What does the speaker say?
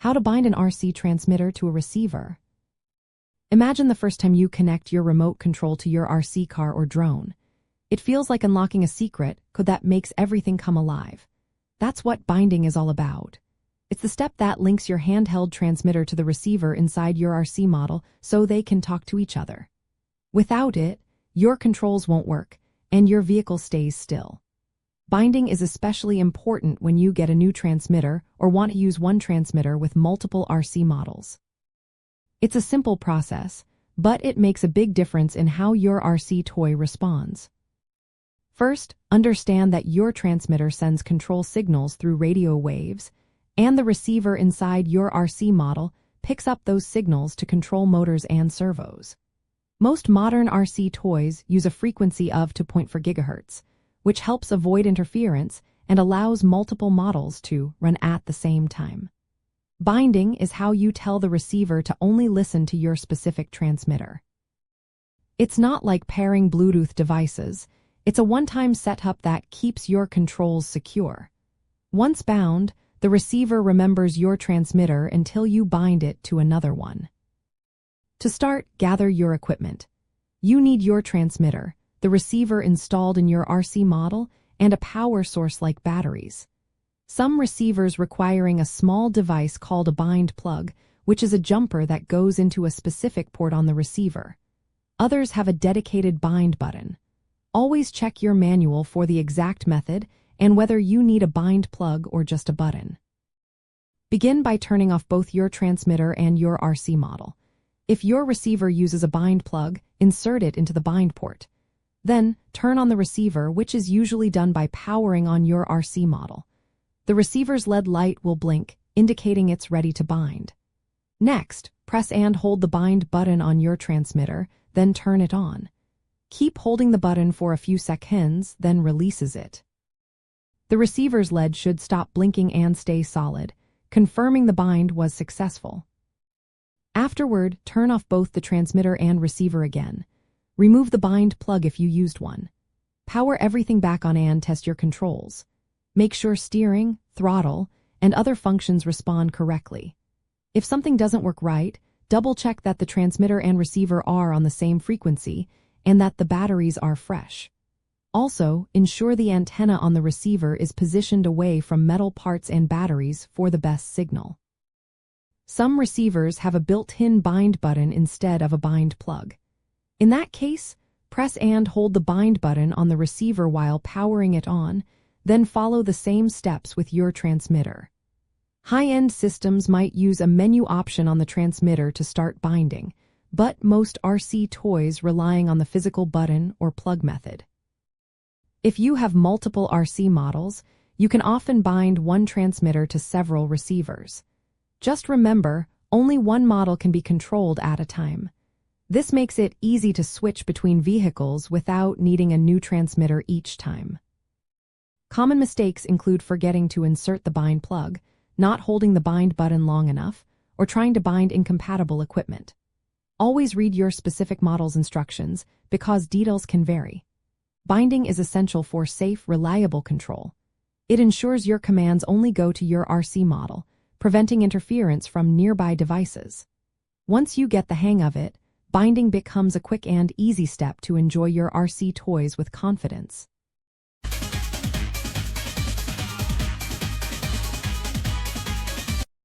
How to bind an RC transmitter to a receiver. Imagine the first time you connect your remote control to your RC car or drone. It feels like unlocking a secret code that makes everything come alive. That's what binding is all about. It's the step that links your handheld transmitter to the receiver inside your RC model so they can talk to each other. Without it, your controls won't work, and your vehicle stays still. Binding is especially important when you get a new transmitter or want to use one transmitter with multiple RC models. It's a simple process, but it makes a big difference in how your RC toy responds. First, understand that your transmitter sends control signals through radio waves, and the receiver inside your RC model picks up those signals to control motors and servos. Most modern RC toys use a frequency of 2.4 GHz, which helps avoid interference and allows multiple models to run at the same time. Binding is how you tell the receiver to only listen to your specific transmitter. It's not like pairing Bluetooth devices. It's a one-time setup that keeps your controls secure. Once bound, the receiver remembers your transmitter until you bind it to another one. To start, gather your equipment. You need your transmitter, the receiver installed in your RC model, and a power source like batteries. Some receivers requiring a small device called a bind plug, which is a jumper that goes into a specific port on the receiver. Others have a dedicated bind button. Always check your manual for the exact method and whether you need a bind plug or just a button. Begin by turning off both your transmitter and your RC model. If your receiver uses a bind plug, insert it into the bind port. Then, turn on the receiver, which is usually done by powering on your RC model. The receiver's LED light will blink, indicating it's ready to bind. Next, press and hold the bind button on your transmitter, then turn it on. Keep holding the button for a few seconds, then releases it. The receiver's LED should stop blinking and stay solid, confirming the bind was successful. Afterward, turn off both the transmitter and receiver again. Remove the bind plug if you used one. Power everything back on and test your controls. Make sure steering, throttle, and other functions respond correctly. If something doesn't work right, double-check that the transmitter and receiver are on the same frequency and that the batteries are fresh. Also, ensure the antenna on the receiver is positioned away from metal parts and batteries for the best signal. Some receivers have a built-in bind button instead of a bind plug. In that case, press and hold the bind button on the receiver while powering it on, then follow the same steps with your transmitter. High-end systems might use a menu option on the transmitter to start binding, but most RC toys relying on the physical button or plug method. If you have multiple RC models, you can often bind one transmitter to several receivers. Just remember, only one model can be controlled at a time. This makes it easy to switch between vehicles without needing a new transmitter each time. Common mistakes include forgetting to insert the bind plug, not holding the bind button long enough, or trying to bind incompatible equipment. Always read your specific model's instructions because details can vary. Binding is essential for safe, reliable control. It ensures your commands only go to your RC model, preventing interference from nearby devices. Once you get the hang of it, binding becomes a quick and easy step to enjoy your RC toys with confidence.